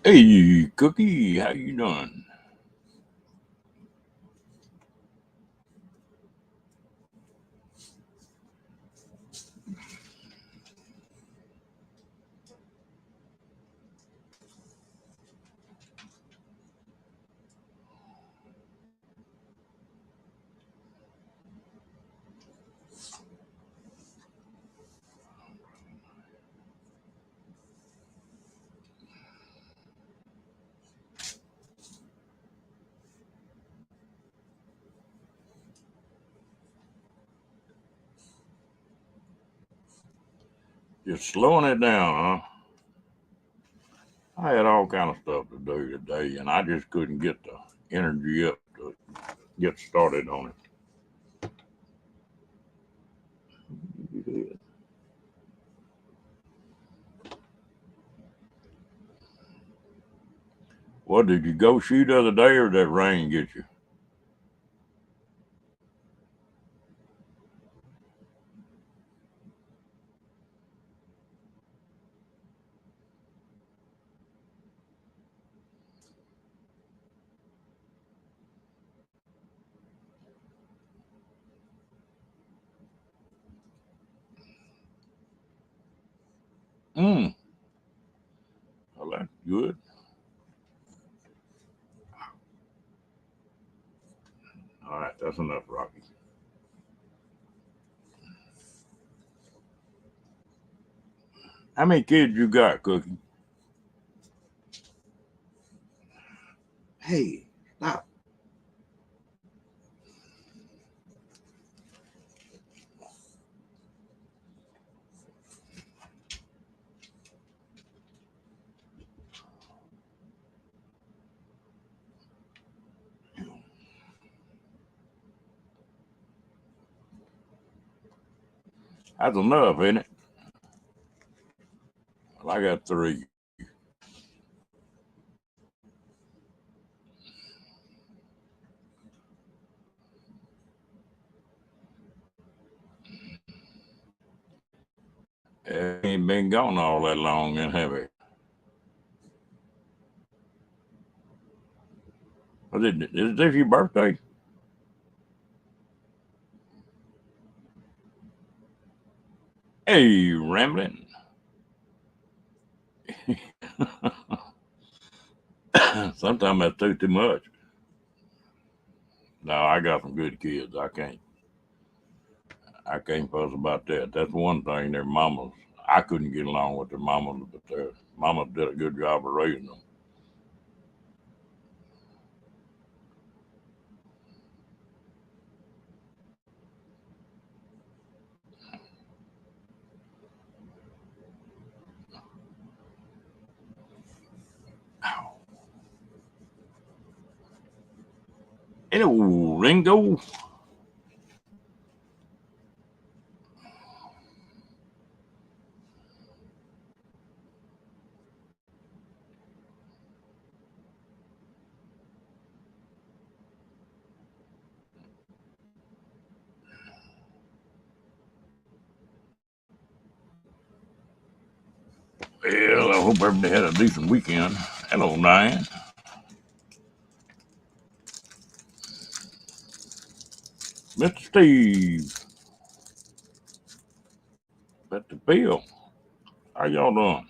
Hey, Cookie, how you doing? Just slowing it down, huh? I had all kind of stuff to do today, and I just couldn't get the energy up to get started on it. What did you go shoot the other day, or did that rain get you? Mm. Well, that's good. All right, that's enough, Rocky. How many kids you got, Cookie? Hey, stop. That's enough, isn't it? Well, I got three. Ain't been gone all that long, and have it? Is this your birthday? Hey, rambling. Sometimes that's too much. No, I got some good kids. I can't fuss about that. That's one thing. Their mamas, I couldn't get along with their mamas, but their mamas did a good job of raising them. Hello, Ringo. Well, I hope everybody had a decent weekend. Hello, Diane. Mr. Steve. Mr. Bill. How y'all doing?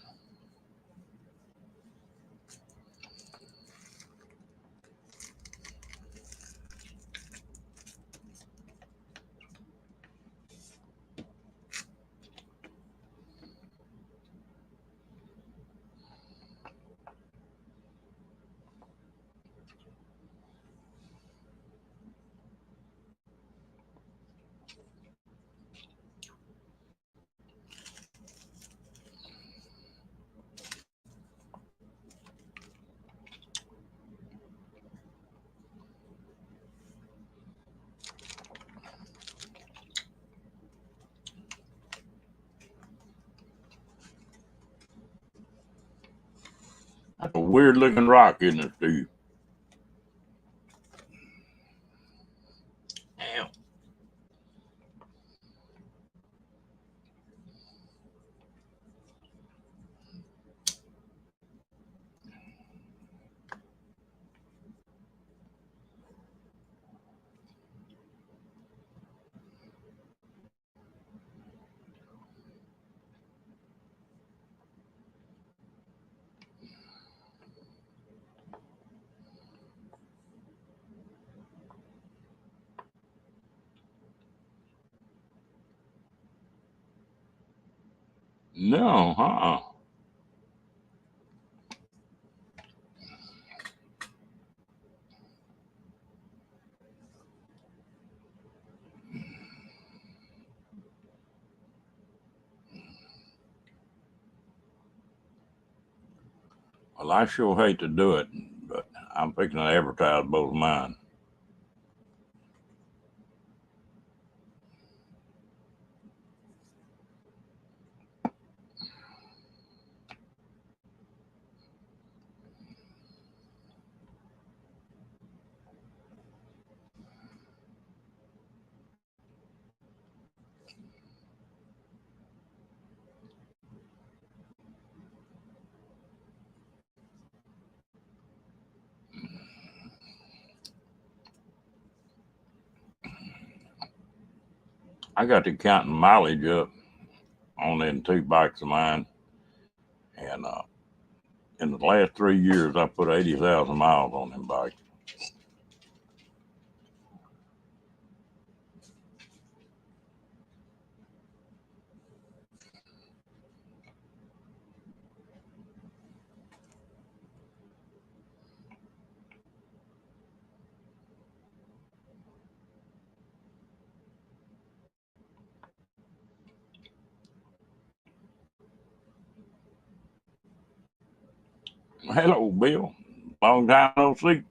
That's a weird looking rock, isn't it, Steve? Damn. No, Well, I sure hate to do it, but I'm fixing to advertise both of mine. I got to counting mileage up on them two bikes of mine, and in the last 3 years, I put 80,000 miles on them bikes. Hello, Bill. Long time no see.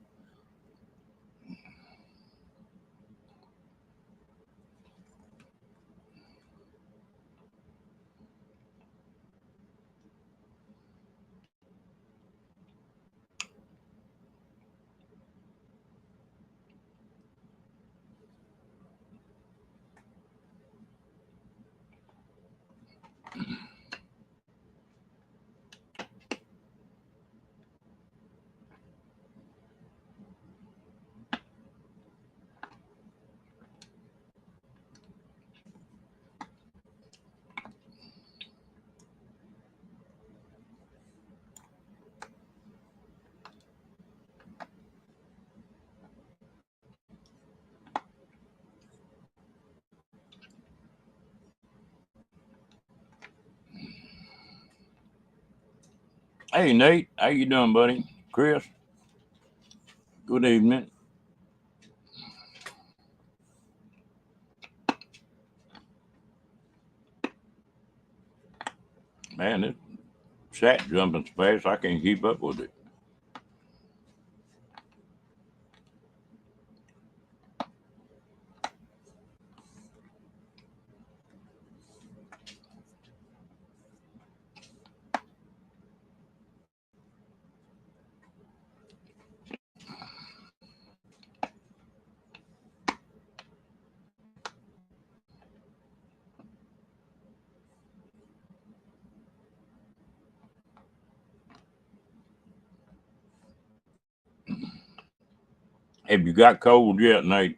Hey, Nate. How you doing, buddy? Chris, good evening. Man, this chat jumping so fast, I can't keep up with it. Have you got cold yet, Nate?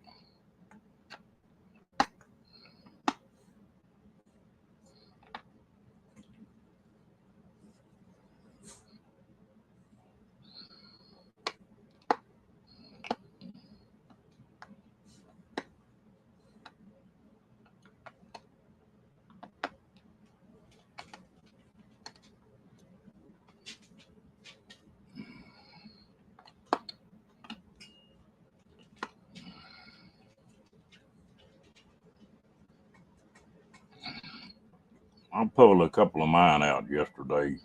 I pulled a couple of mine out yesterday.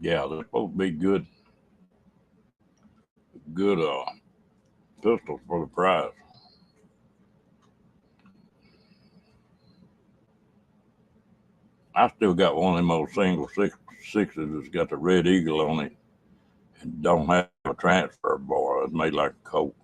Yeah, they're supposed to be good pistols for the price. I still got one of them old sixes that's got the red eagle on it and don't have a transfer bar. It's made like a Colt.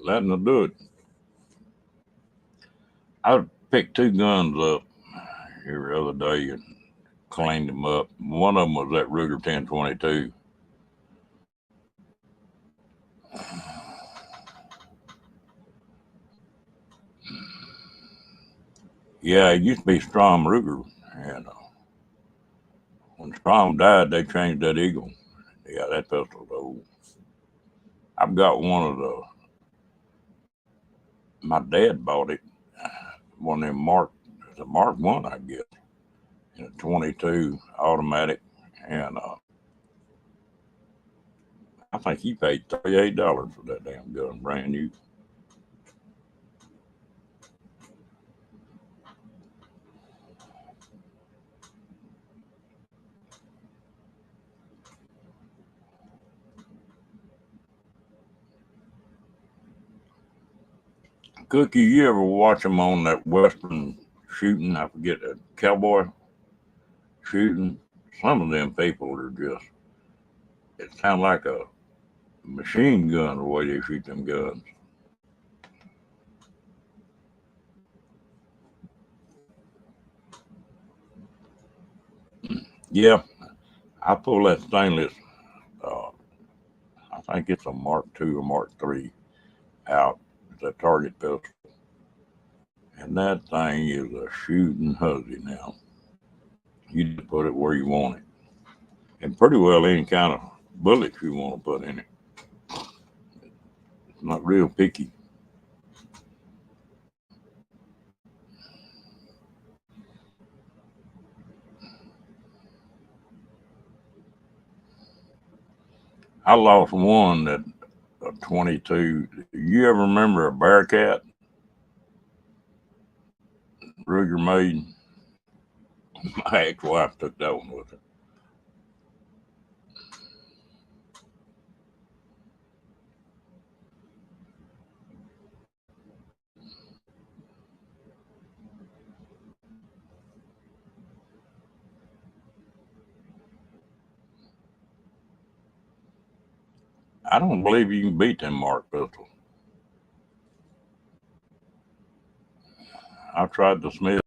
letting her do it. I picked two guns up here the other day and cleaned them up. One of them was that Ruger 1022. Yeah, it used to be Strom Ruger, and when Strom died, they changed that Eagle. Yeah, that pistol's old. I've got one of the. My dad bought it, one of them it's a Mark One, I guess, in a 22 automatic, and I think he paid $38 for that damn gun, brand new. Cookie, you ever watch them on that Western shooting? I forget that cowboy shooting. Some of them people are just, it sounds like a machine gun the way they shoot them guns. Yeah, I pull that stainless, uh, I think it's a Mark II or Mark III out, the target pistol. And that thing is a shooting huzzy now. You just put it where you want it. And pretty well any kind of bullets you want to put in it. It's not real picky. I lost one that a 22. You ever remember a Bearcat Ruger made? My ex-wife took that one with her. I don't believe you can beat them Mark pistols. I tried the Smith.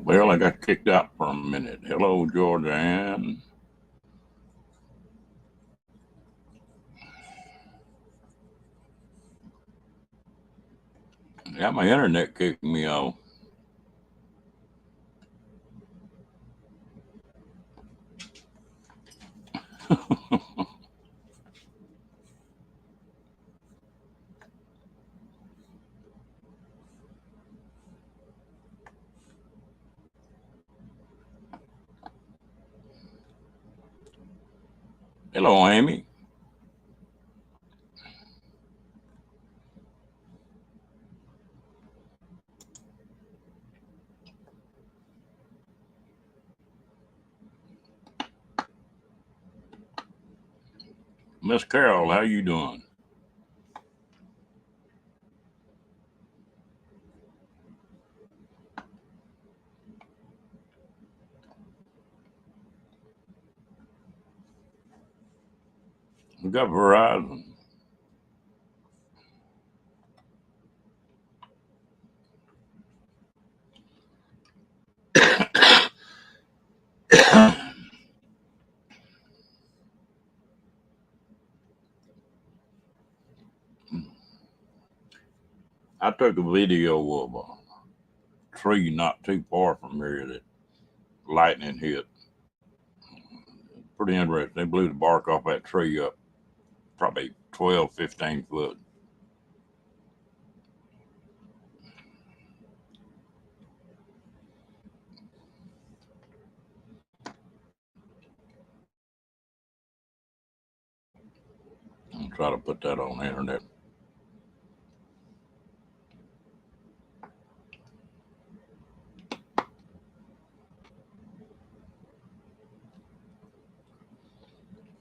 Well, I got kicked out for a minute. Hello, Georgia Ann. Yeah, my internet kicked me off. Hello, Amy. Miss Carol, how you doing? We got Verizon. I took a video of a tree not too far from here that lightning hit. Pretty interesting. They blew the bark off that tree up probably 12, 15 foot. I'll try to put that on the internet.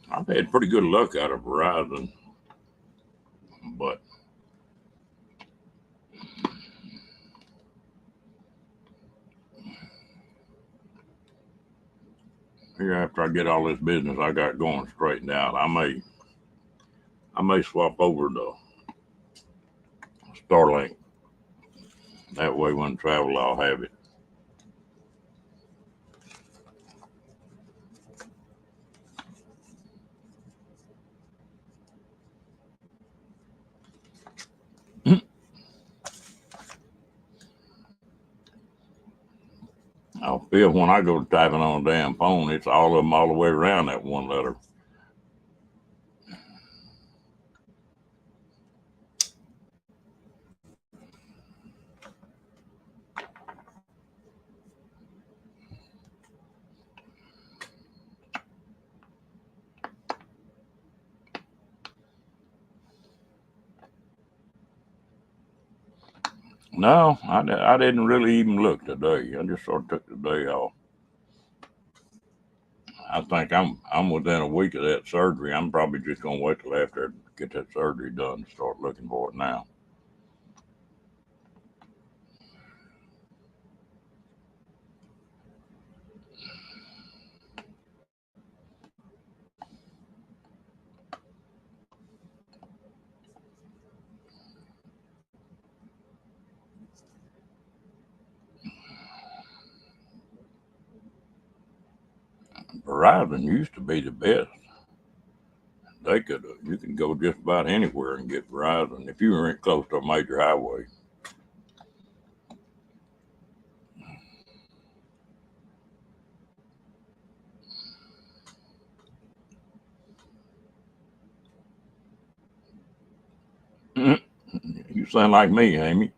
I've had pretty good luck out of Verizon, but here after I get all this business I got going straightened out, I may swap over to Starlink. That way when I travel I'll have it. I feel when I go typing on a damn phone, it's all of them all the way around that one letter. No, I didn't really even look today. I just sort of took the day off. I think I'm within a week of that surgery. I'm probably just gonna wait till after I get that surgery done to start looking for it now. Verizon used to be the best. You can go just about anywhere and get Verizon if you were close to a major highway. You sound like me, Amy.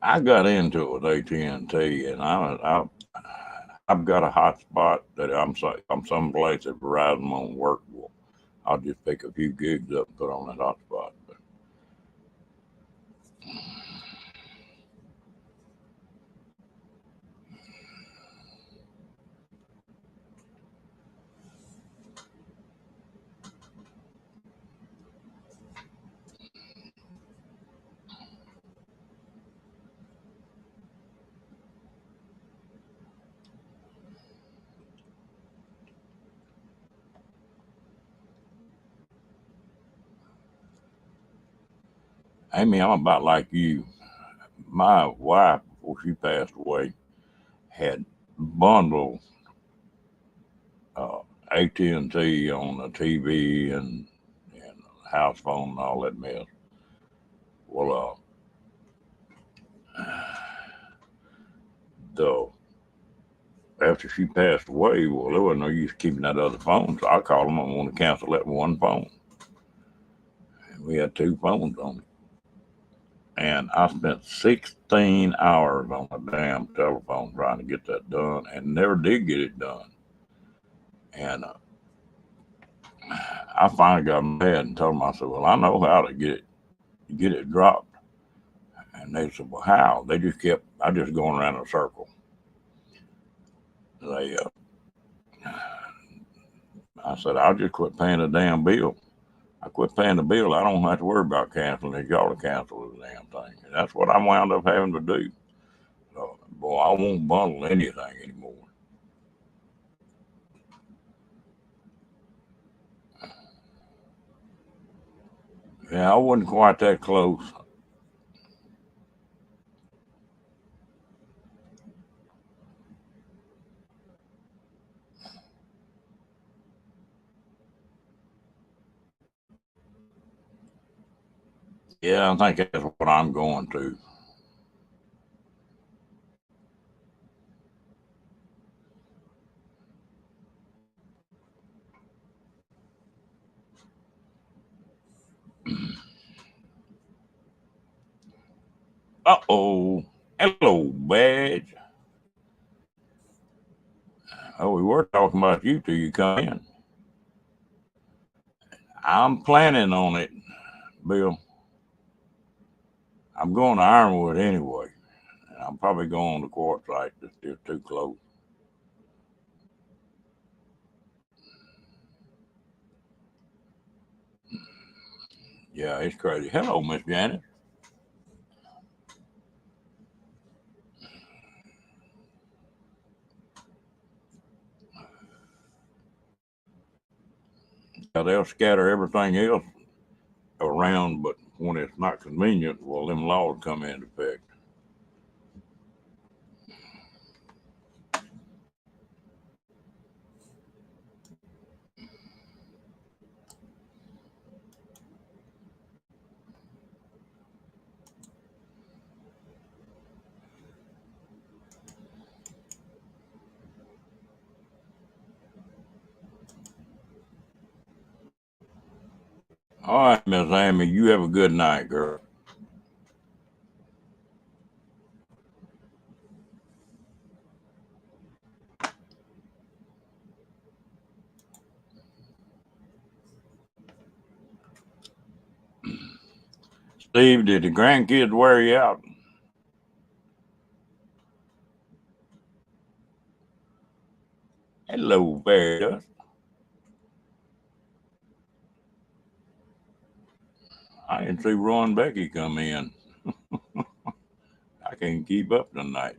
I got into it with AT&T, and I I've got a hotspot that I'm someplace that Verizon won't work. Well, I'll just pick a few gigs up and put on that hotspot. But Amy, I'm about like you. My wife, before she passed away, had bundled uh, AT&T on the TV and house phone and all that mess. Well, the after she passed away, well, there wasn't no use keeping that other phone, so I called them and wanted to cancel that one phone. And we had two phones on it. And I spent 16 hours on the damn telephone trying to get that done and never did get it done. And I finally got mad and told them, I said, well, I know how to get it dropped. And they said, well, how? I just going around in a circle. They, I said, I'll just quit paying the damn bill. I quit paying the bill. I don't have to worry about canceling it. Y'all to cancel the damn thing. And that's what I wound up having to do. So, boy, I won't bundle anything anymore. Yeah, I wasn't quite that close. Yeah, I think that's what I'm going to. Uh-oh. Hello, Badge. Oh, we were talking about you till you come in. I'm planning on it, Bill. I'm going to Ironwood anyway. And I'm probably going to Quartzsite. It's just too close. Yeah, it's crazy. Hello, Miss Janet. Yeah, they'll scatter everything else around, but when it's not convenient, well, them laws come into effect. All right, Miss Amy, you have a good night, girl. Steve, did the grandkids wear you out? Hello, Bear. I didn't see Ron Becky come in. I can't keep up tonight.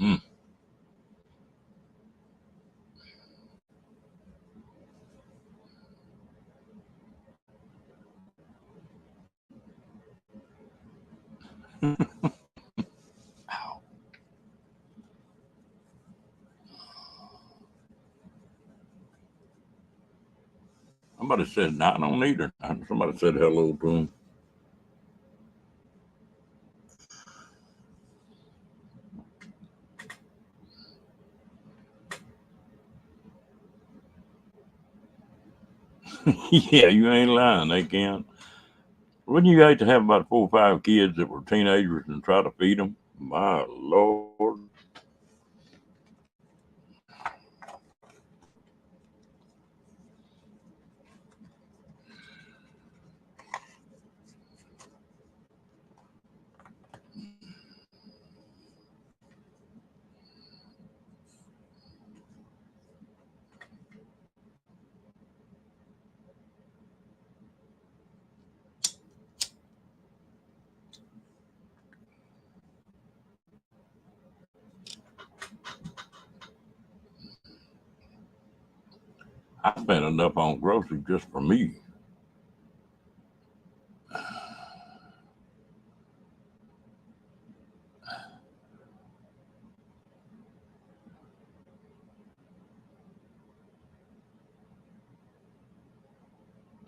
Mm. Somebody said, "No, I don't need her." Somebody said hello to him. Yeah, you ain't lying. They can. Wouldn't you hate to have about 4 or 5 kids that were teenagers and try to feed them? My Lord. I spent enough on groceries just for me.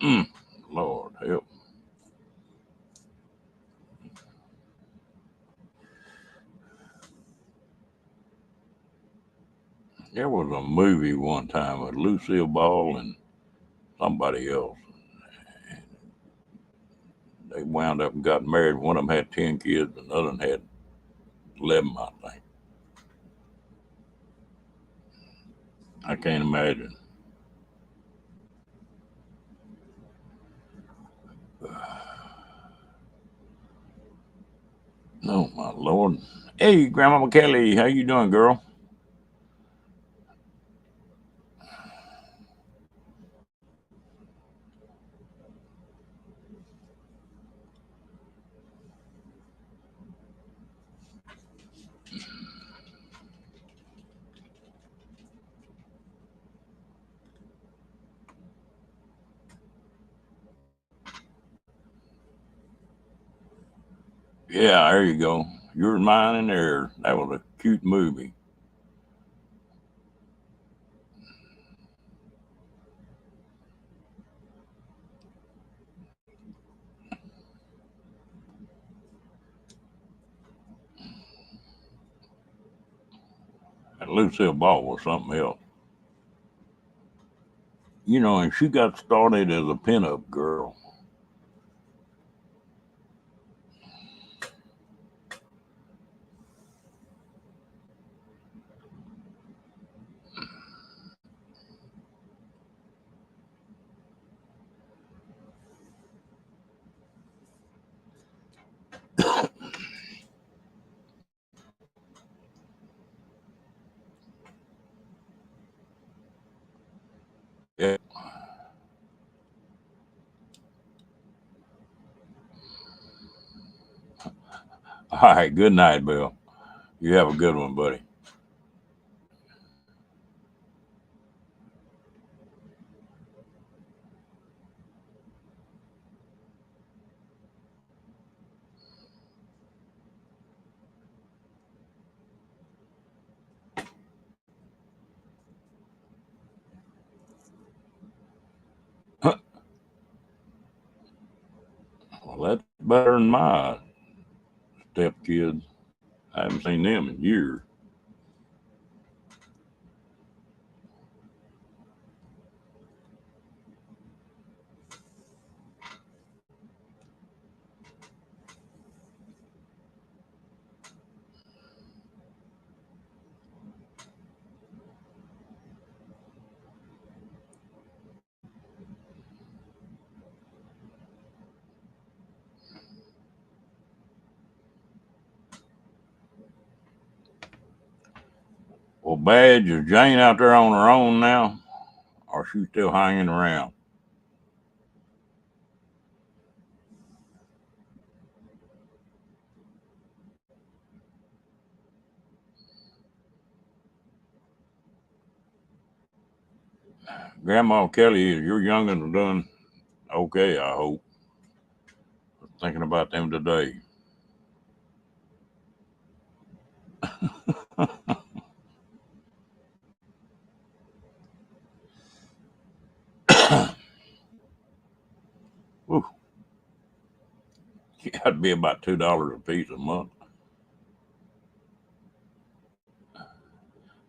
Mm, Lord help. There was a movie one time with Lucille Ball and somebody else. They wound up and got married. One of them had 10 kids, another one had 11, I think. I can't imagine. Oh, my Lord. Hey, Grandma Kelly, how you doing, girl? Yeah, there you go. Yours, mine, and theirs. That was a cute movie. And Lucille Ball was something else. And she got started as a pinup girl. Yeah. All right. Good night, Bill. You have a good one, buddy. Well, that's better than my stepkids. I haven't seen them in years. Well, Badge, is Jane out there on her own now, or she still hanging around? Grandma Kelly, is your youngins doing okay? I hope. Thinking about them today. Whew, that'd be about $2 a piece a month.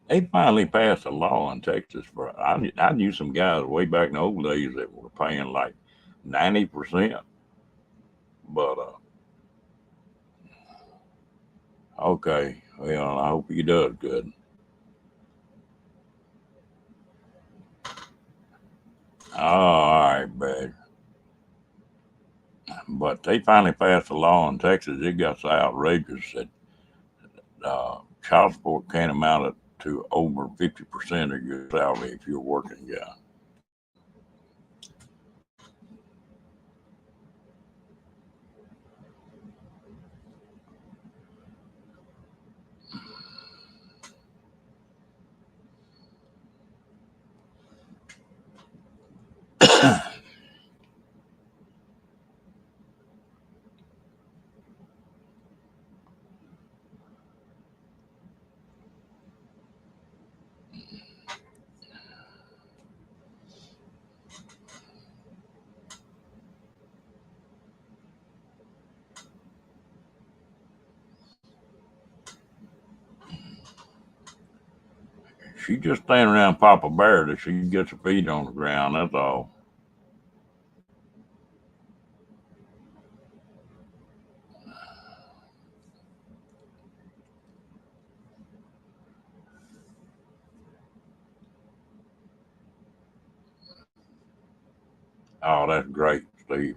They finally passed a law in Texas for. I knew some guys way back in the old days that were paying like 90%, but okay. Well, I hope he does good. Oh, all right, bad. But they finally passed a law in Texas. It got so outrageous that child support can't amount to over 50% of your salary if you're a working guy. She just standing around Papa Bear till she gets her feet on the ground. That's all. Oh, that's great, Steve.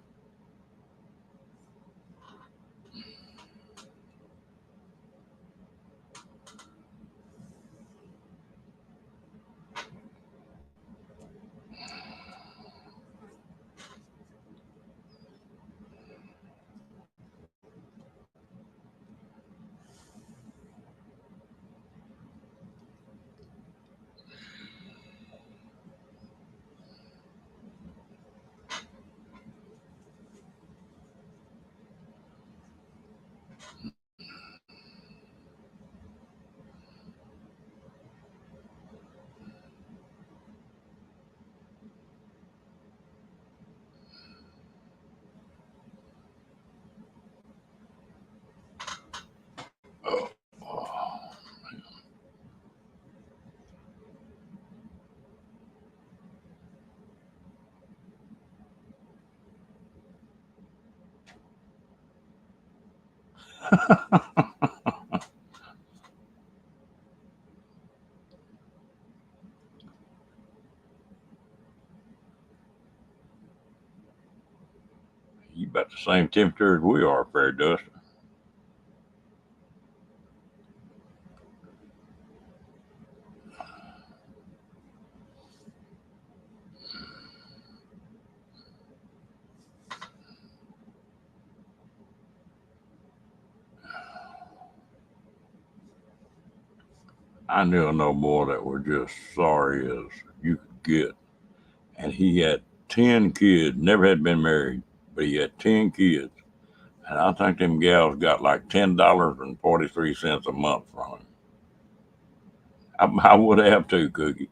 Oh. You about the same temperature as we are, Fair Dust. I knew no more that were just sorry as you could get. And he had 10 kids, never had been married, but he had 10 kids. And I think them gals got like $10.43 a month from him. I would have too, Cookie.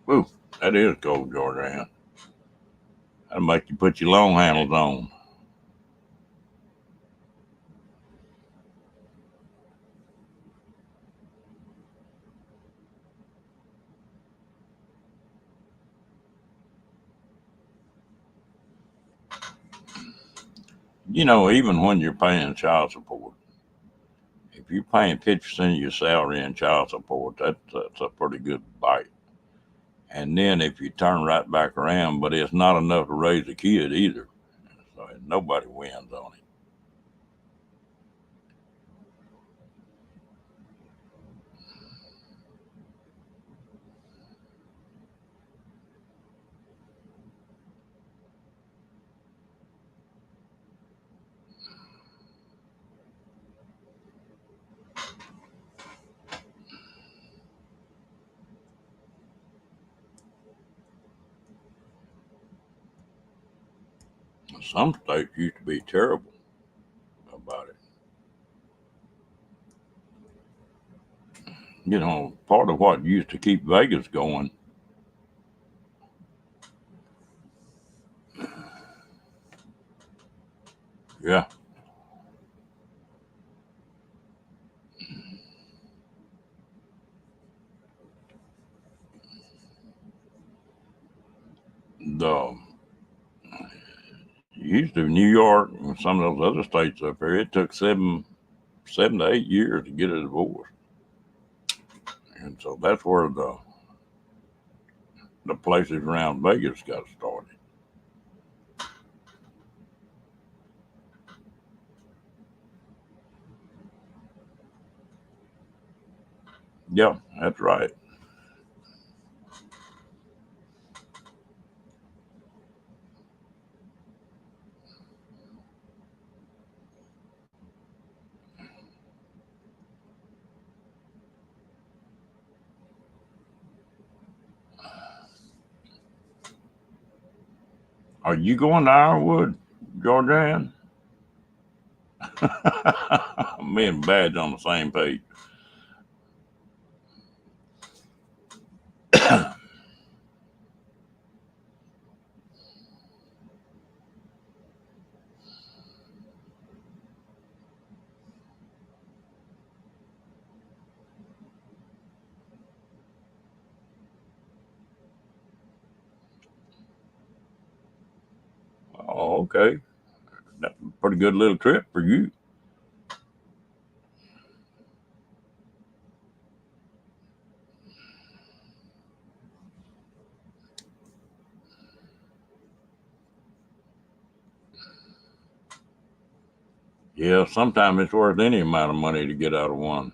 Woo, that is cold, Georgia. That'll make you put your long handles on. You know, even when you're paying child support, if you're paying 50% of your salary in child support, that's a pretty good bite. And then if you turn right back around, but it's not enough to raise a kid either. So nobody wins on it. Some states used to be terrible about it. You know, part of what used to keep Vegas going. Yeah, the used to New York and some of those other states up there. It took 7 to 8 years to get a divorce, and so that's where the places around Vegas got started. Yeah, that's right. Are you going to Ironwood, Georgian? Me and Badge on the same page. Oh, okay. That's a pretty good little trip for you. Yeah, sometimes it's worth any amount of money to get out of one.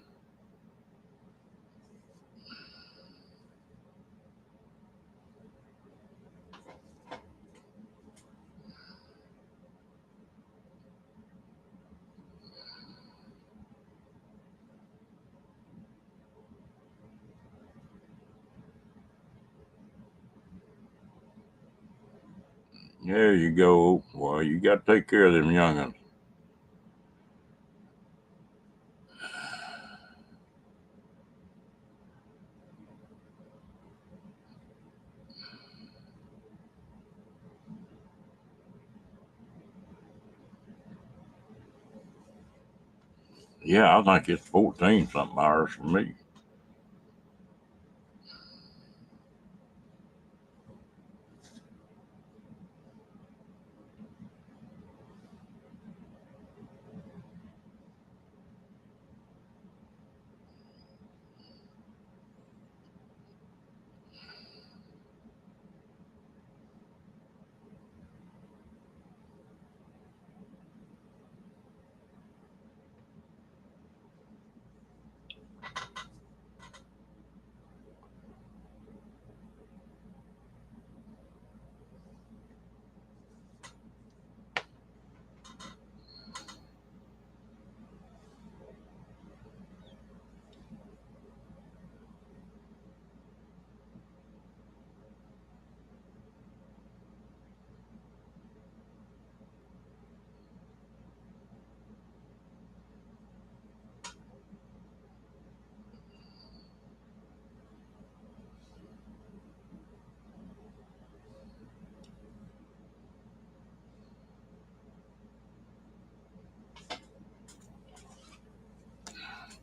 There you go. Well, you got to take care of them young'uns. Yeah, I think it's 14 something hours for me.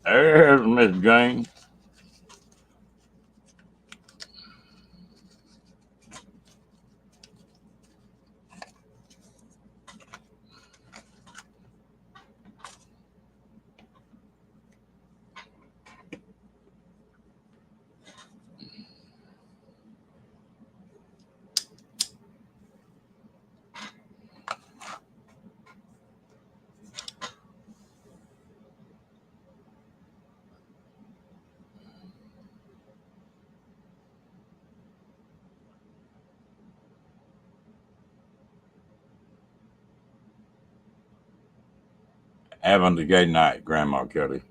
There's Miss Jane. Having a gay night, Grandma Kelly.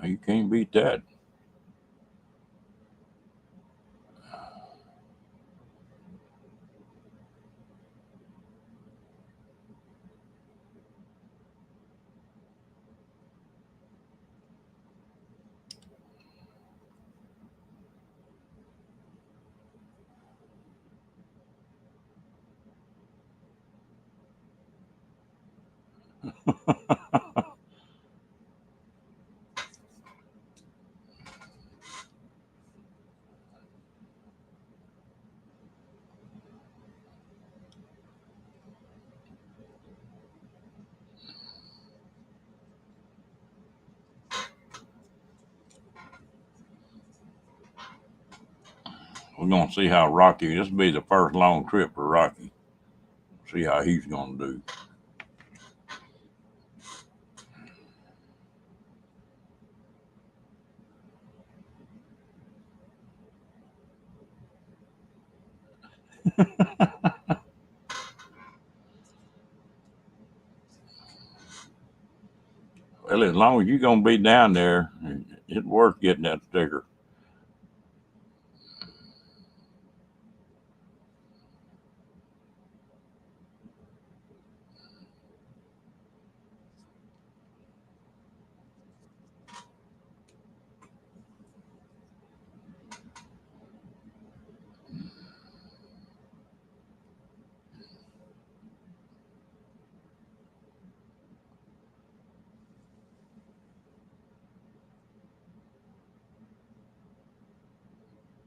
You can't beat that. We're gonna see how Rocky. This will be the first long trip for Rocky. See how he's gonna do. Well, as long as you're gonna be down there, it's worth getting that sticker.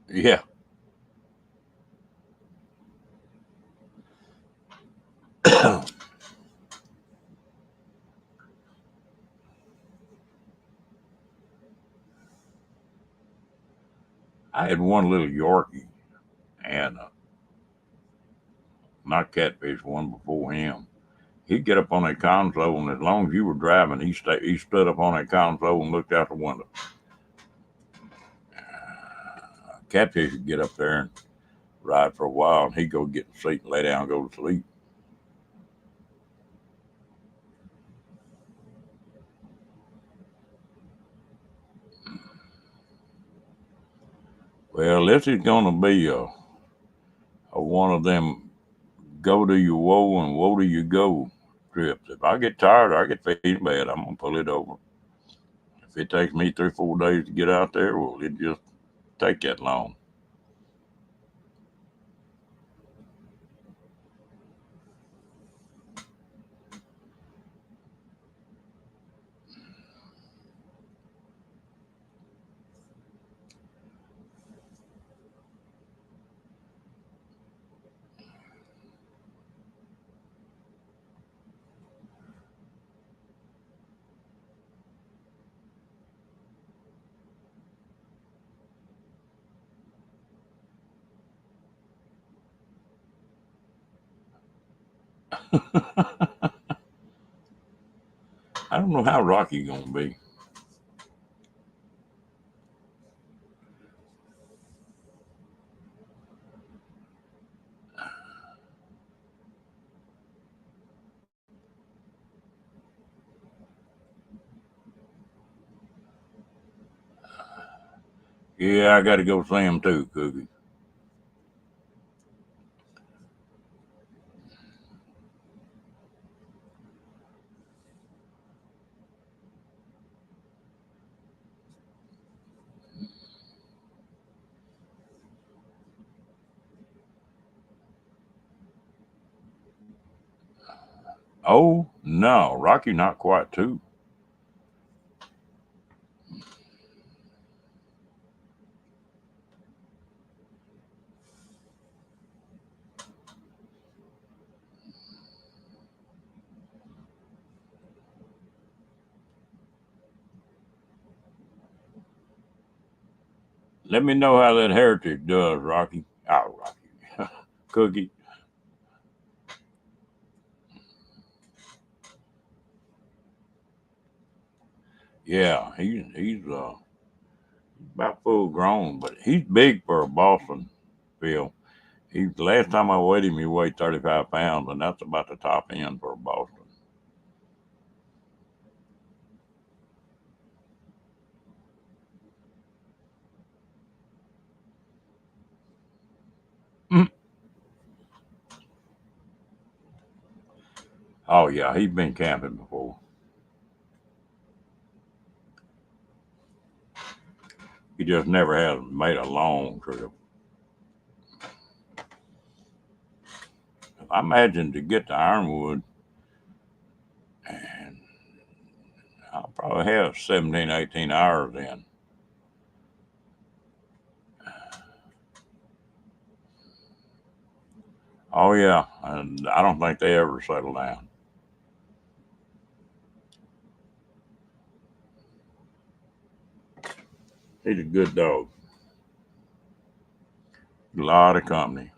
Yeah. I had one little Yorkie, and not catfish one before him. He'd get up on that console, and as long as you were driving, he stood up on that console and looked out the window. Catfish would get up there and ride for a while, and he'd go get the seat and lay down and go to sleep. Well, this is going to be a one of them go to you woe and woe to you go trips. If I get tired or I get feeling bad, I'm going to pull it over. If it takes me 3 or 4 days to get out there, well, it just take that long. I don't know how rocky gonna be. Yeah, I got to go see him too, Cookie. Oh no, Rocky not quite two. Let me know how that heritage does, Rocky. Oh, Rocky, Cookie. Yeah, he's about full grown, but he's big for a Boston Phil. He the last time I weighed him, he weighed 35 pounds, and that's about the top end for a Boston. Oh yeah, he's been camping before. He just never has made a long trip. I imagine to get to Ironwood, and I'll probably have 17, 18 hours in. Oh yeah, and I don't think they ever settle down. He's a good dog. A lot of company.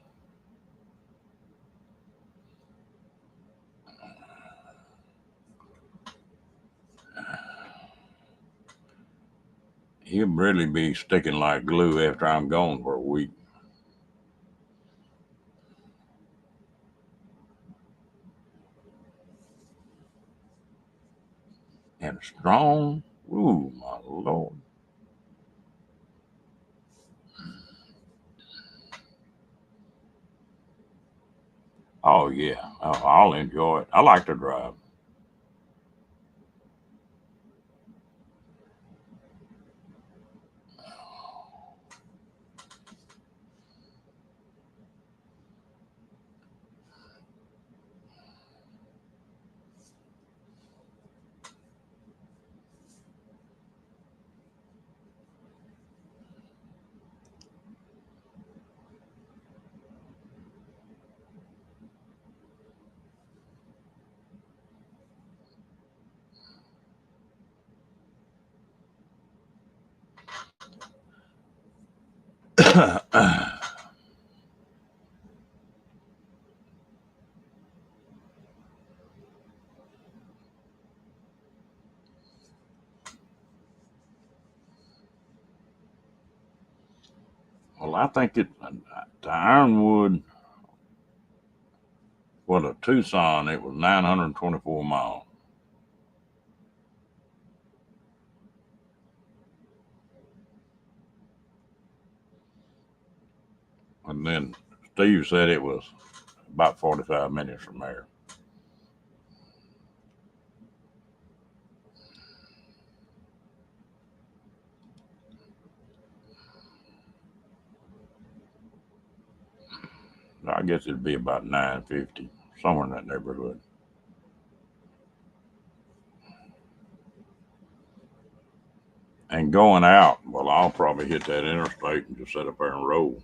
He'll really be sticking like glue after I'm gone for a week. And strong. Ooh, my lord. Oh yeah. Oh, I'll enjoy it. I like to drive. Well, I think to Ironwood, well, to Tucson, it was 924 miles. And then Steve said it was about 45 minutes from there. I guess it'd be about 950, somewhere in that neighborhood. And going out, well, I'll probably hit that interstate and just sit up there and roll.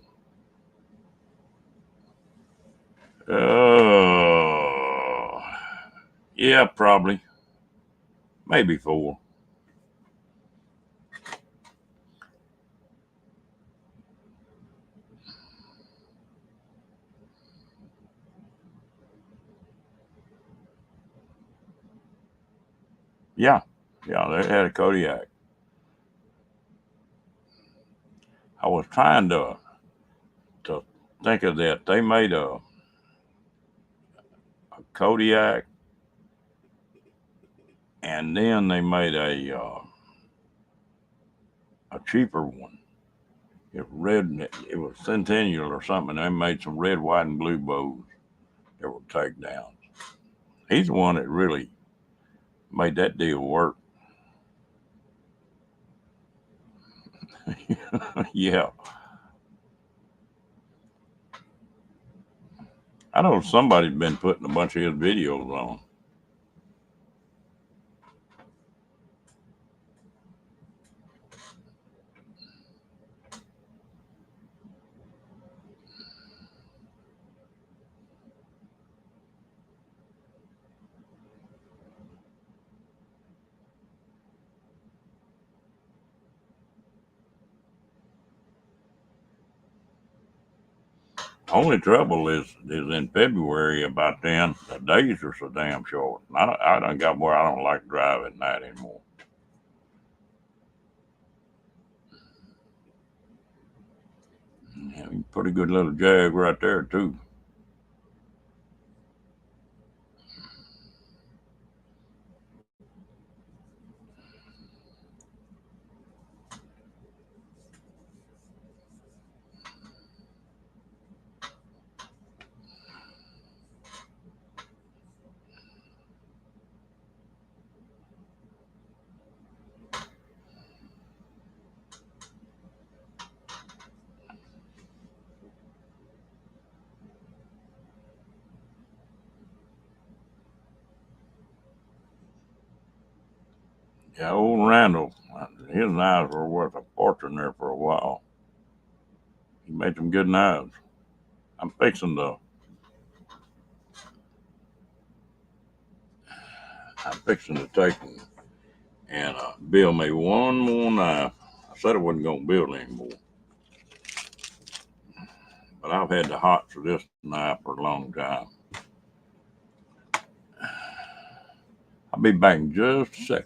Uh, yeah, probably. Maybe four. Yeah. Yeah, they had a Kodiak. I was trying to think of that. They made a Kodiak, and then they made a cheaper one. It was Centennial or something. They made some red, white, and blue bows that were takedowns. He's the one that really made that deal work. Yeah, I know somebody's been putting a bunch of his videos on. Only trouble is in February about then the days are so damn short. I done got where I don't like to drive at night anymore. Yeah, pretty good little Jag right there too. Yeah, old Randall, his knives were worth a fortune there for a while. He made some good knives. I'm fixing to, I'm fixing to take and build me one more knife. I said I wasn't going to build anymore, but I've had the hots for this knife for a long time. I'll be back in just a second.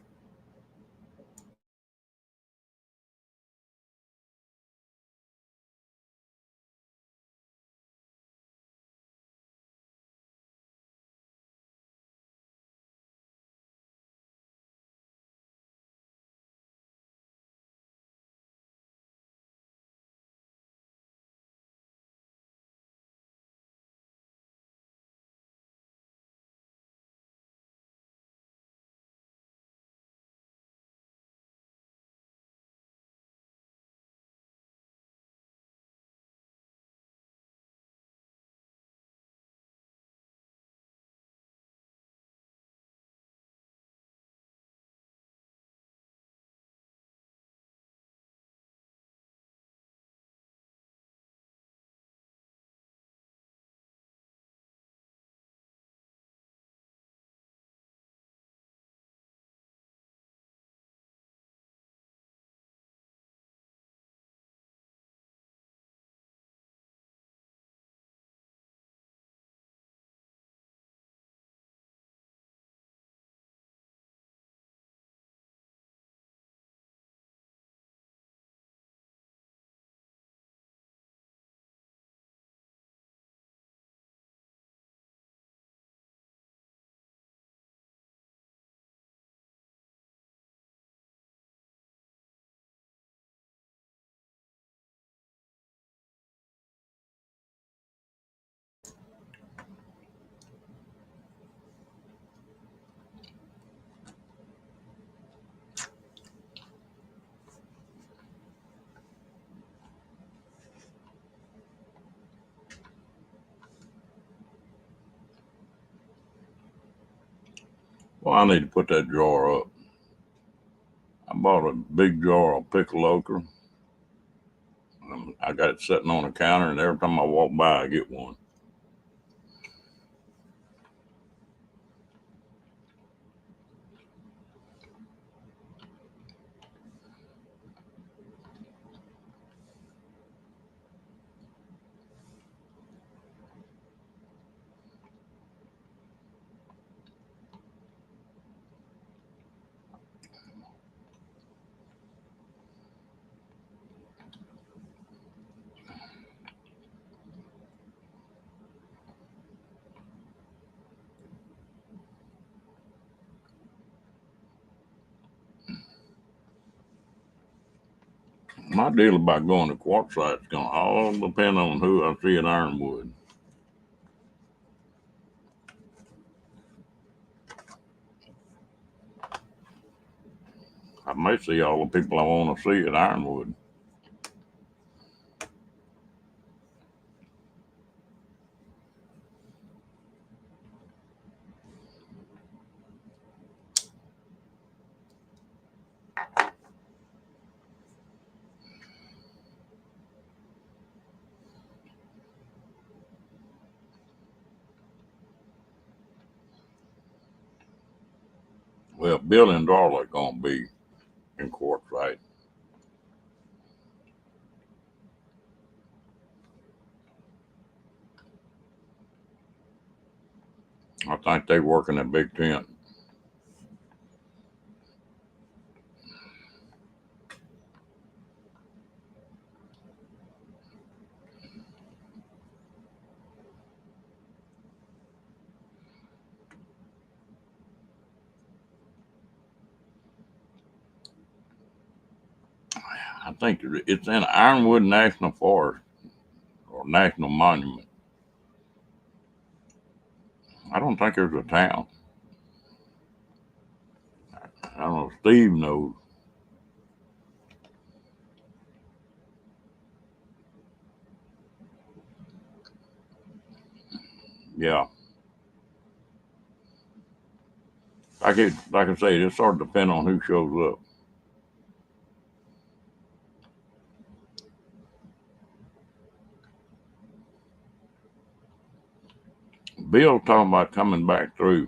Well, I need to put that jar up. I bought a big jar of pickled okra. I got it sitting on the counter, and every time I walk by, I get one. My deal about going to quartzsite is going to all depend on who I see at Ironwood. I may see all the people I want to see at Ironwood. Well, Bill and Darla are going to be in quartzsite. I think they work in that big tent. I think it's in Ironwood National Forest or National Monument. I don't think there's a town. I don't know. Steve knows. Yeah. like I say, it sort of depends on who shows up. Bill's talking about coming back through.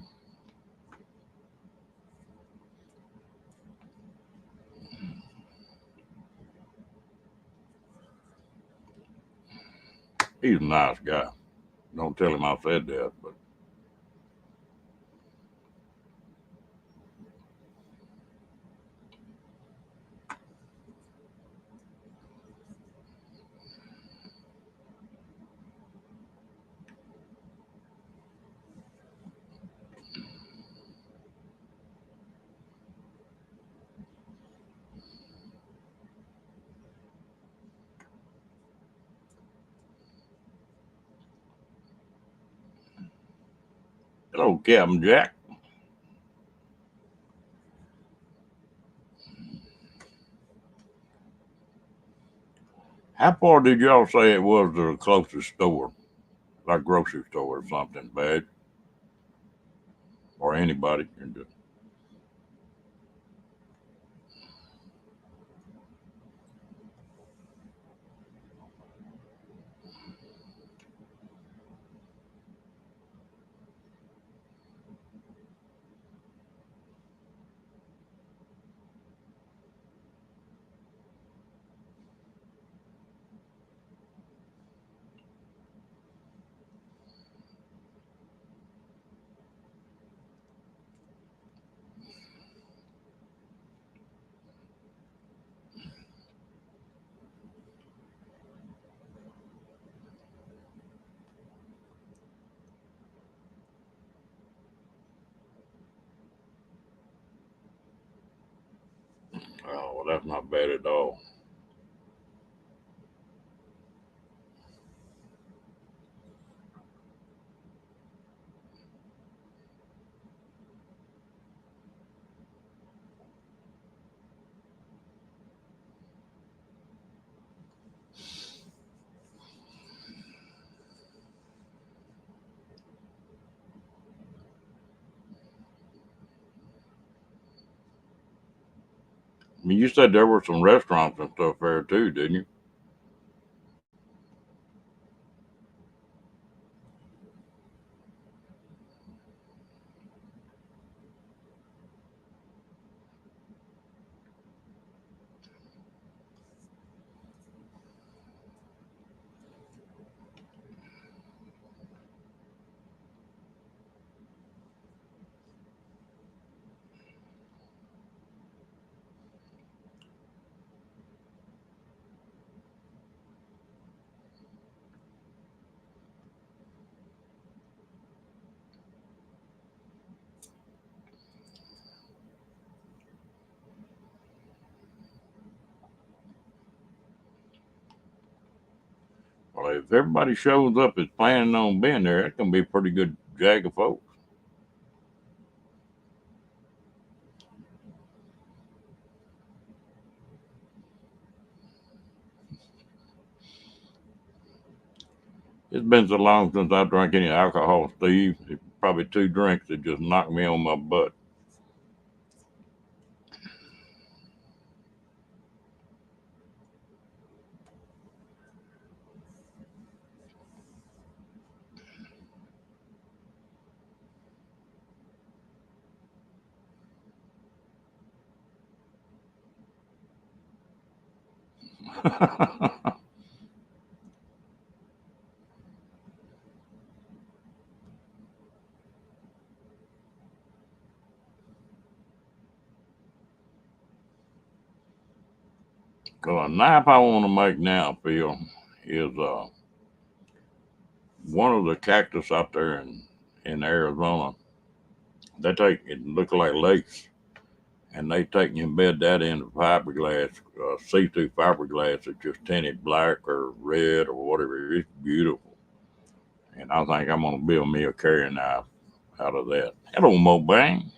He's a nice guy. Don't tell him I said that, but hello, Captain Jack. How far did y'all say it was to the closest store, like grocery store or something bad, or anybody can do? Oh, well, that's not bad at all. I mean, you said there were some restaurants and stuff there too, didn't you? Well, if everybody shows up is planning on being there, it's gonna be a pretty good jag of folks. It's been so long since I drank any alcohol, Steve. It's probably two drinks that just knocked me on my butt. Well, a nap I want to make now, Phil, is one of the cactus out there in Arizona. They take it look like lakes, and they take and embed that in fiberglass, see-through fiberglass that's just tinted black or red or whatever. It's beautiful, and I think I'm gonna build me a carrying knife out of that. Hello, Mo Bang.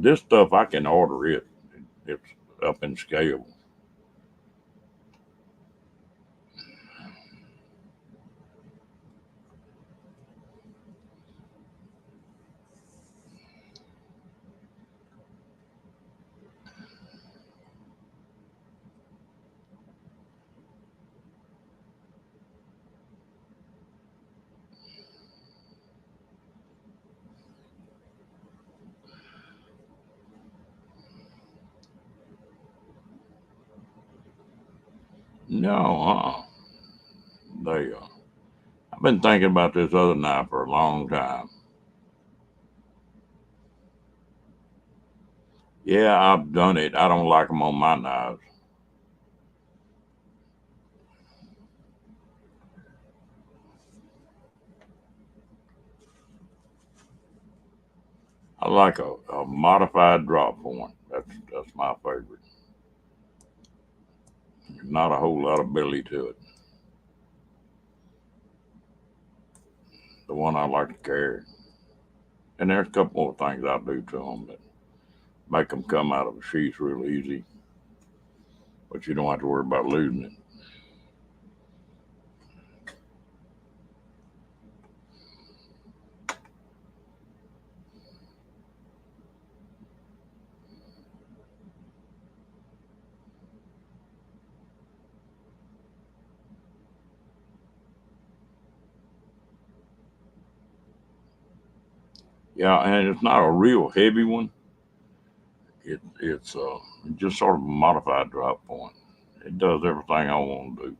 This stuff I can order it. It's up in scale. No, they. I've been thinking about this other knife for a long time. Yeah, I've done it. I don't like them on my knives. I like a modified drop point. That's my favorite. Not a whole lot of belly to it. The one I like to carry. And there's a couple more things I do to them that make them come out of the sheath real easy, but you don't have to worry about losing it. Yeah, and it's not a real heavy one. It's just sort of a modified drop point. It does everything I want to do.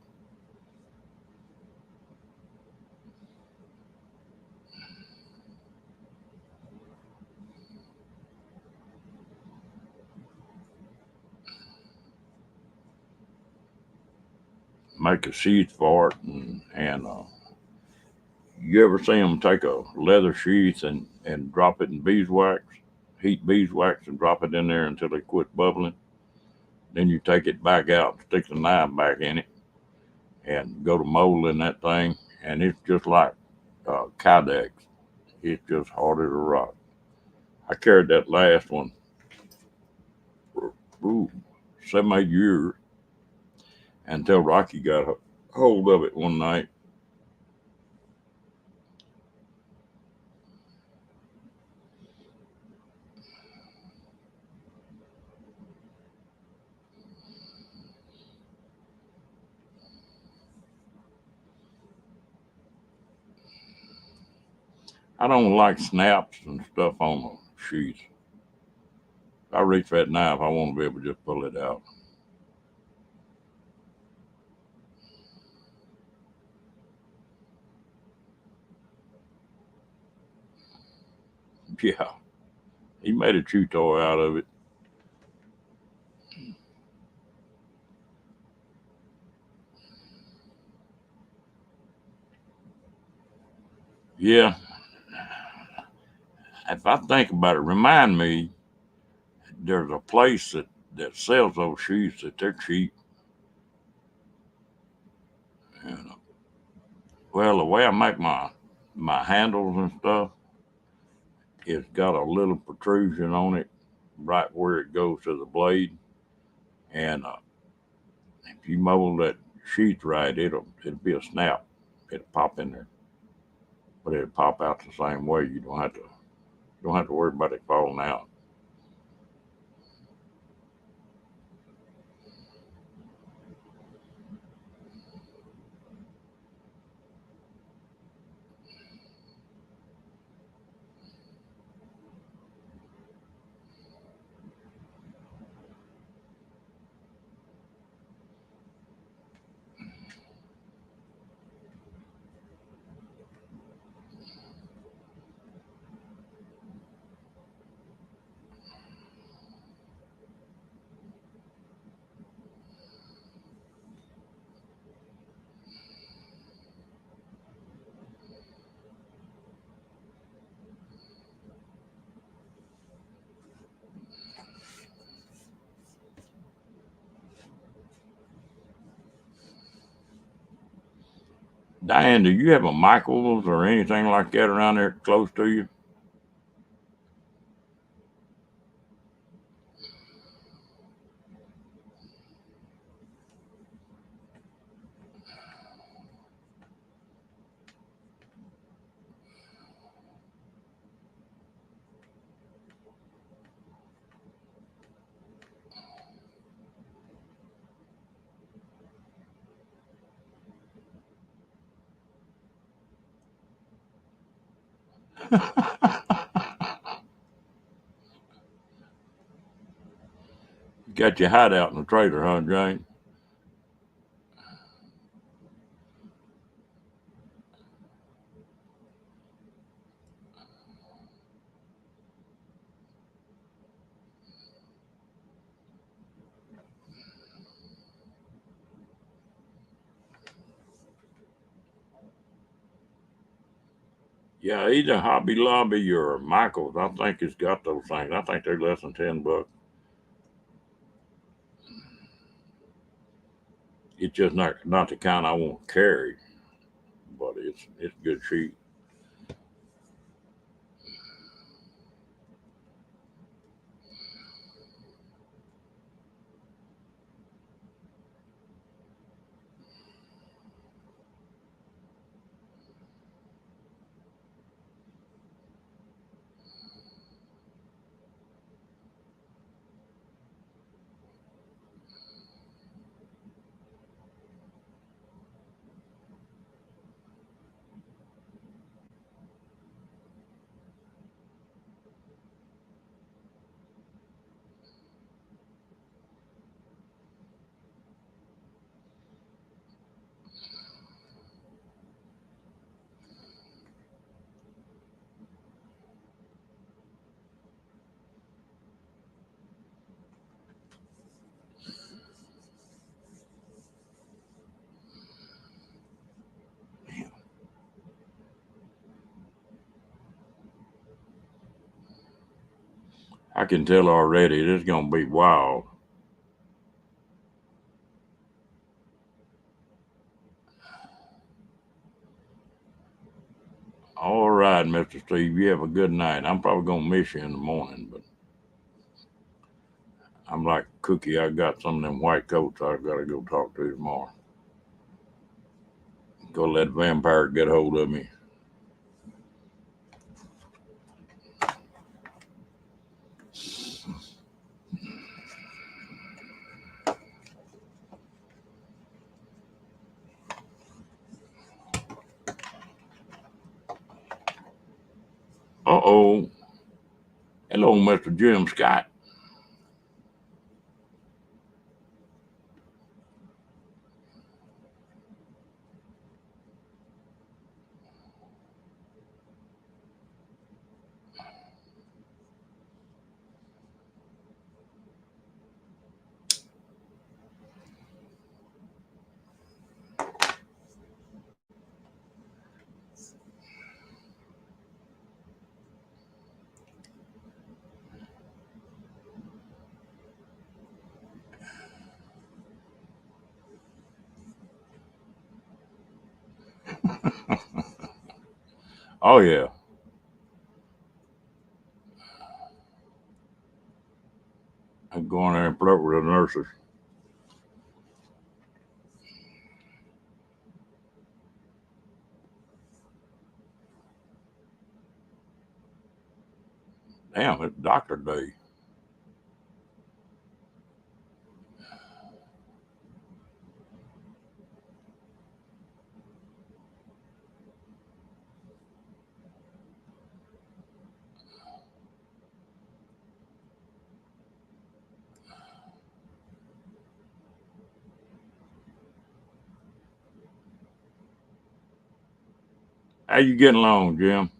Make a sheath for it, and you ever see them take a leather sheath and drop it in beeswax, heat beeswax and drop it in there until it quit bubbling. Then you take it back out, stick the knife back in it, and go to molding that thing, and it's just like Kydex. It's just hard as a rock. I carried that last one for ooh, 7 8 years until Rocky got a hold of it one night. I don't like snaps and stuff on the sheath. If I reach for that knife, I want to be able to just pull it out. Yeah, he made a chew toy out of it. Yeah, if I think about it, remind me there's a place that sells those sheaths that they're cheap. And well, the way I make my handles and stuff, it's got a little protrusion on it, right where it goes to the blade. And if you mold that sheath right, it'll be a snap. It'll pop in there, but it'll pop out the same way. You don't have to worry about it falling out. Diane, do you have a Michaels or anything like that around there close to you? Got your hideout in the trailer, huh, Jane? Yeah, either Hobby Lobby or Michael's. I think it's got those things. I think they're less than $10. It's just not the kind I want to carry, but it's good sheet. I can tell already this is gonna be wild. All right, Mr. Steve, you have a good night. I'm probably gonna miss you in the morning, but I'm like Cookie. I got some of them white coats I gotta go talk to tomorrow. Go let vampire get hold of me. Uh-oh. Hello, Mr. Jim Scott. Oh yeah. I'm going there and flirt with the nurses. Damn, it's doctor day. How you getting along, Jim?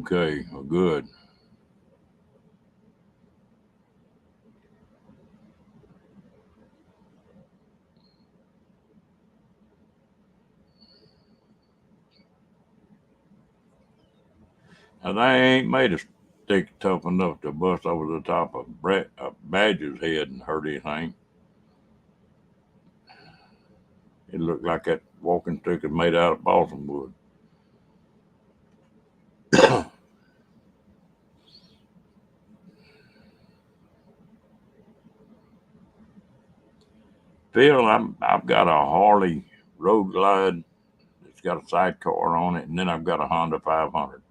Okay, well, good. Now, they ain't made a stick tough enough to bust over the top of a badger's head and hurt anything. It looked like that walking stick is made out of balsam wood. Phil, I've got a Harley Road Glide. It's got a sidecar on it, and then I've got a Honda 500.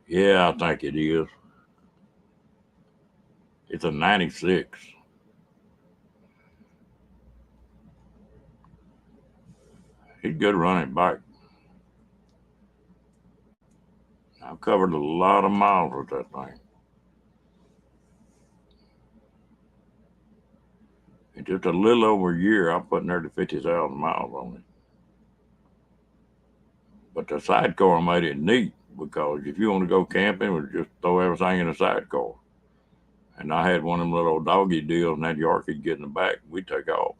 Yeah, I think it is. It's a 96. He's good running bike. I've covered a lot of miles with that thing. In just a little over a year, I put nearly 50,000 miles on it. But the sidecar made it neat because if you want to go camping, we just throw everything in the sidecar. And I had one of them little doggy deals, and that York could get in the back. We take off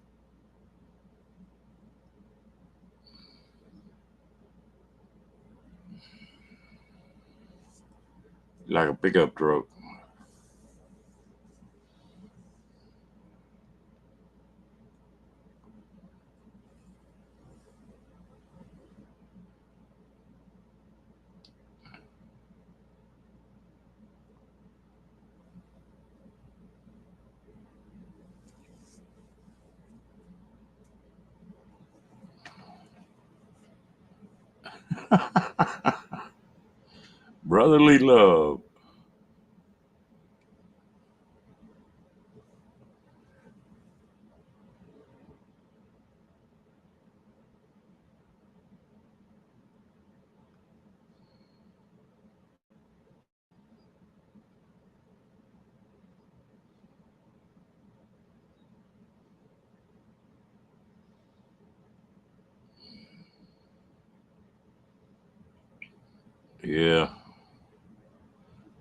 like a pickup truck. Brotherly love. Yeah,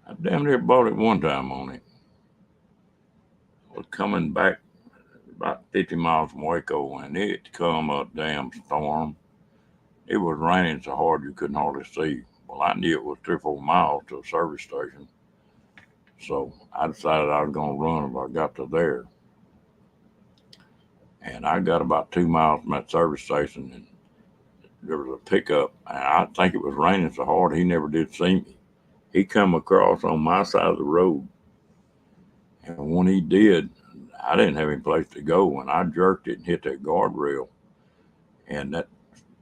I damn near bought it one time on it. I was coming back about 50 miles from Waco, and it come a damn storm. It was raining so hard you couldn't hardly see. Well, I knew it was 3 or 4 miles to a service station, so I decided I was going to run if I got to there. And I got about 2 miles from that service station, and there was a pickup. And I think it was raining so hard he never did see me. He come across on my side of the road, and when he did, I didn't have any place to go, and I jerked it and hit that guardrail, and that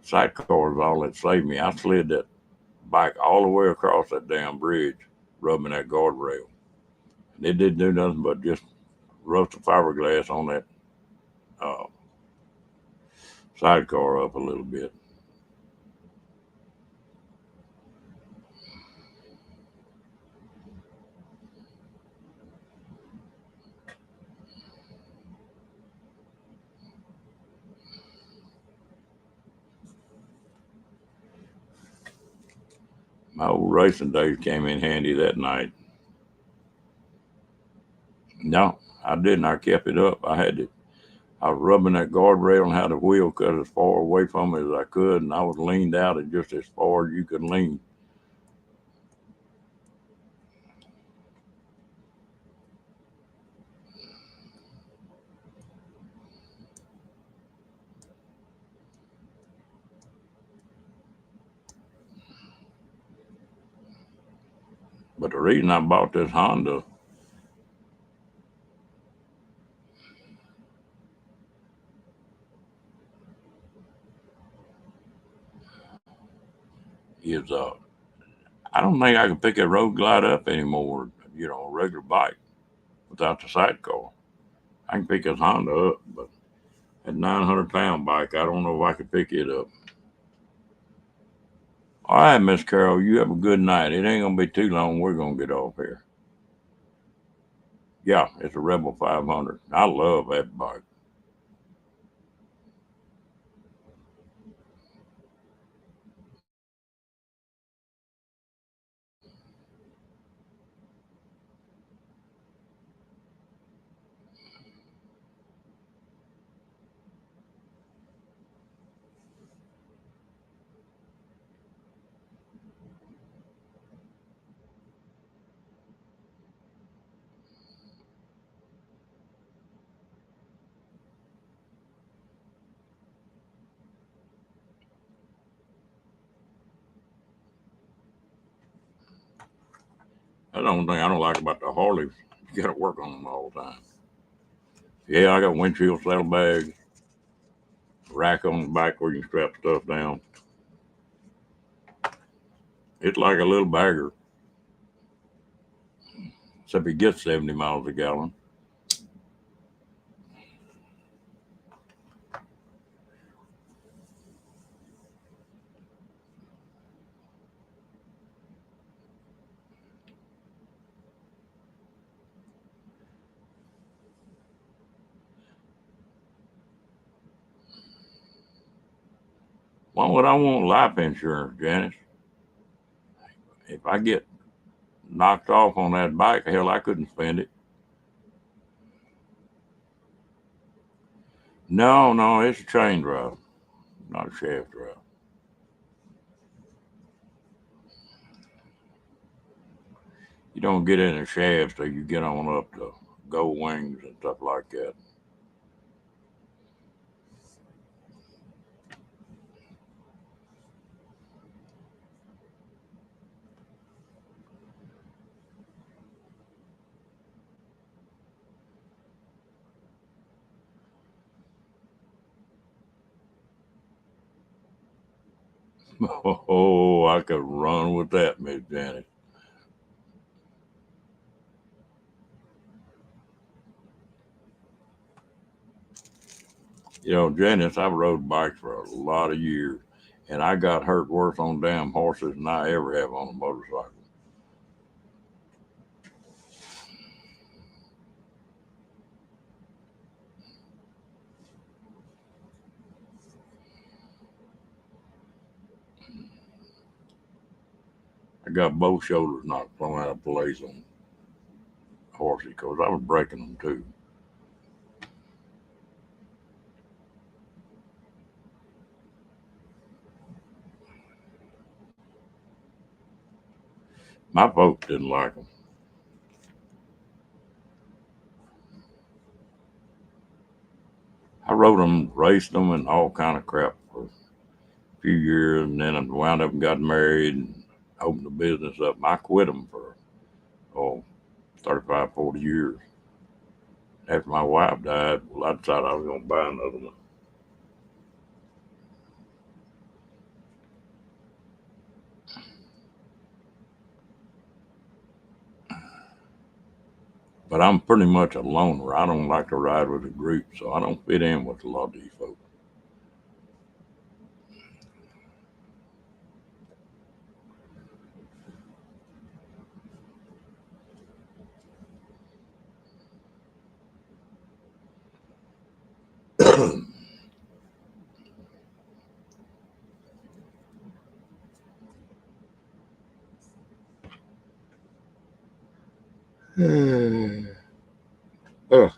sidecar is all that saved me. I slid that bike all the way across that damn bridge, rubbing that guardrail. And it didn't do nothing but just rust the fiberglass on that uh, sidecar up a little bit. My old racing days came in handy that night. No, I didn't. I kept it up. I was rubbing that guardrail and had the wheel cut as far away from it as I could, and I was leaned out at just as far as you could lean. But the reason I bought this Honda, is, I don't think I can pick a road glide up anymore, a regular bike without the sidecar. I can pick his Honda up, but that 900-pound bike, I don't know if I could pick it up. All right, Miss Carol, you have a good night. It ain't going to be too long. We're going to get off here. Yeah, it's a Rebel 500. I love that bike. That's the only thing I don't like about the Harleys. You got to work on them all the time. Yeah, I got windshield saddlebags, rack on the back where you can strap stuff down. It's like a little bagger, except it gets 70 miles a gallon. Why would I want life insurance, Janice? If I get knocked off on that bike, hell, I couldn't spend it. No, no, it's a chain drive, not a shaft drive. You don't get in a shaft till you get on up to gold wings and stuff like that. Oh, I could run with that, Miss Janice. Janice, I've rode bikes for a lot of years, and I got hurt worse on damn horses than I ever have on a motorcycle. I got both shoulders knocked from out of place on horses because I was breaking them too. My folks didn't like them. I rode them, raced them, and all kind of crap for a few years, and then I wound up and got married and opened the business up. I quit them for, oh, 35, 40 years. After my wife died, well, I decided I was going to buy another one. But I'm pretty much a loner. I don't like to ride with a group, so I don't fit in with a lot of these folks. Ugh,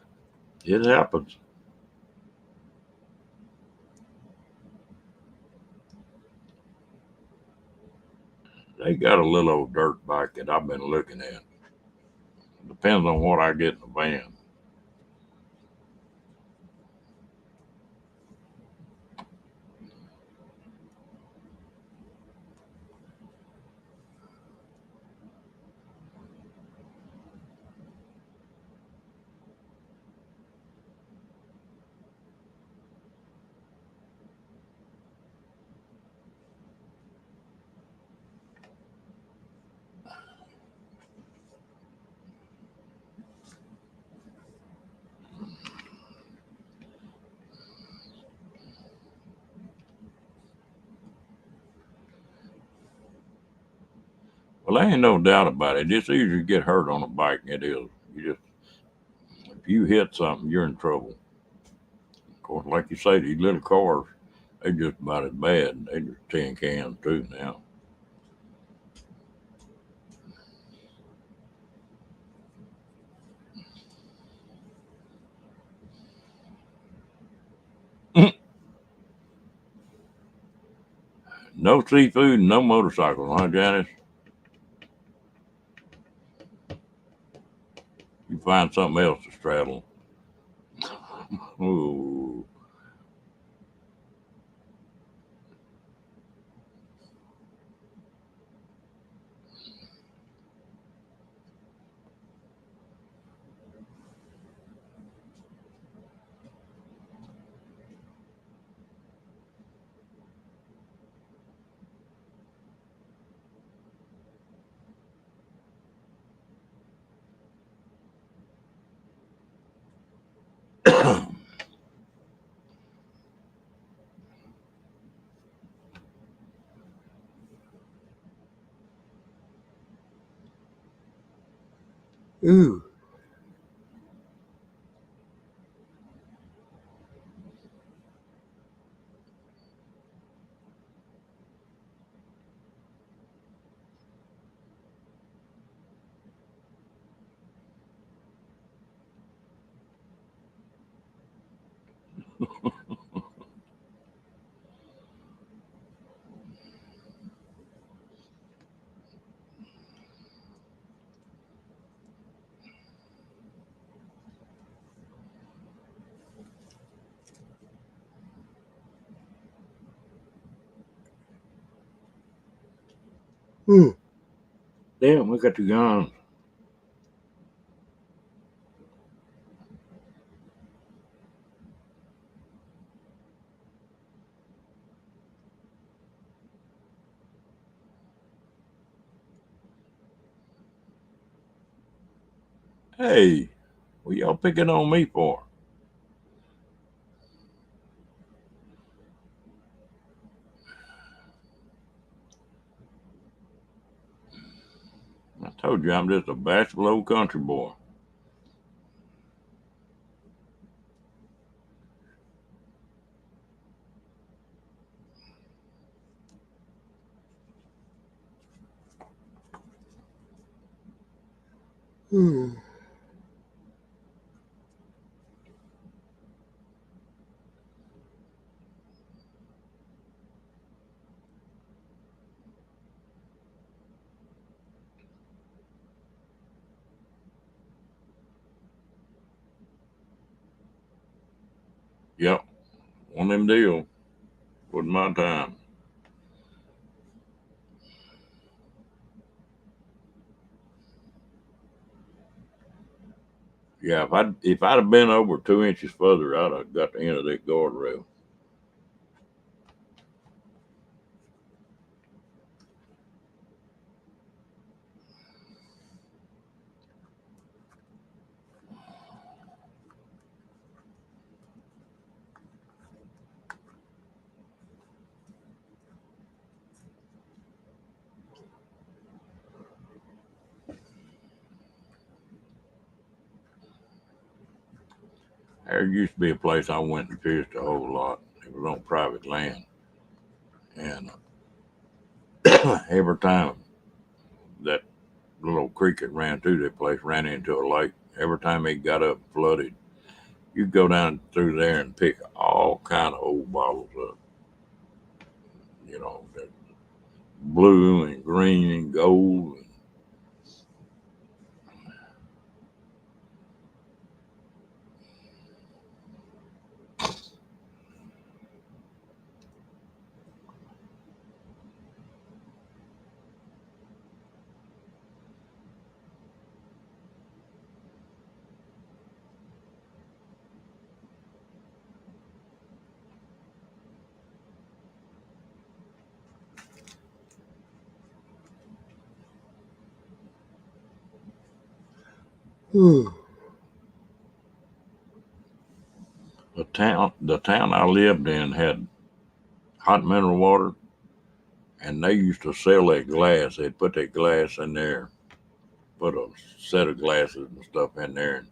it happens. They got a little old dirt bike that I've been looking at. Depends on what I get in the van. Well, there ain't no doubt about it. It's easier to get hurt on a bike than it is. If you hit something, you're in trouble. Of course, like you say, these little cars, they just about as bad. They just tin cans too now. No seafood, no motorcycles, huh, Janice? You find something else to straddle. Ooh. Ooh. Ooh. Damn, look at the guns. Hey, what y'all picking on me for? I told you I'm just a bashful old country boy. Hmm. Yep, one of them deals. Wasn't my time. Yeah, if I'd have been over 2 inches further, I'd have got the end of that guardrail. There used to be a place I went and fished a whole lot. It was on private land, and every time that little creek that ran through that place ran into a lake, every time it got up flooded, you'd go down through there and pick all kind of old bottles up. That blue and green and gold. The town I lived in had hot mineral water, and they used to sell that glass. They'd put that glass in there, put a set of glasses and stuff in there, and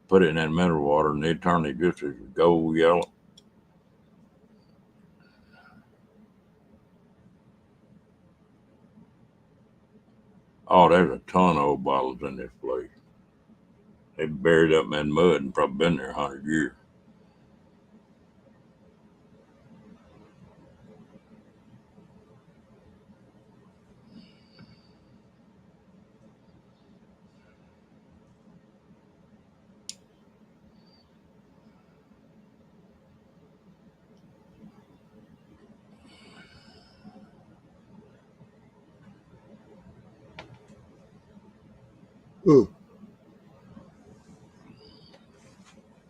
put it in that mineral water, and they'd turn it just as gold yellow. Oh, there's a ton of old bottles in this place. They buried up in that mud and probably been there 100 years.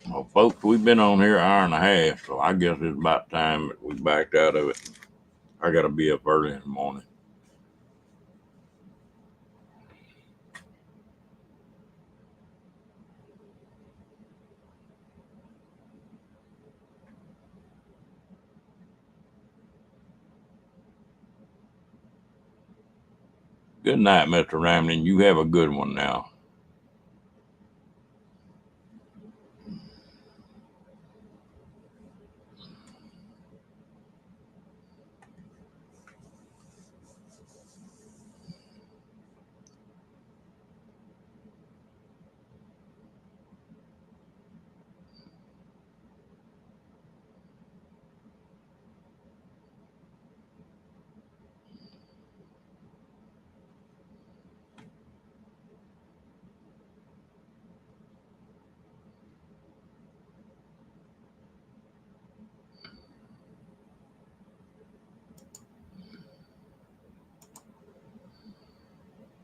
Well, folks, we've been on here an hour and a half, so I guess it's about time that we backed out of it. I got to be up early in the morning. Good night, Mr. Ramlin. You have a good one now.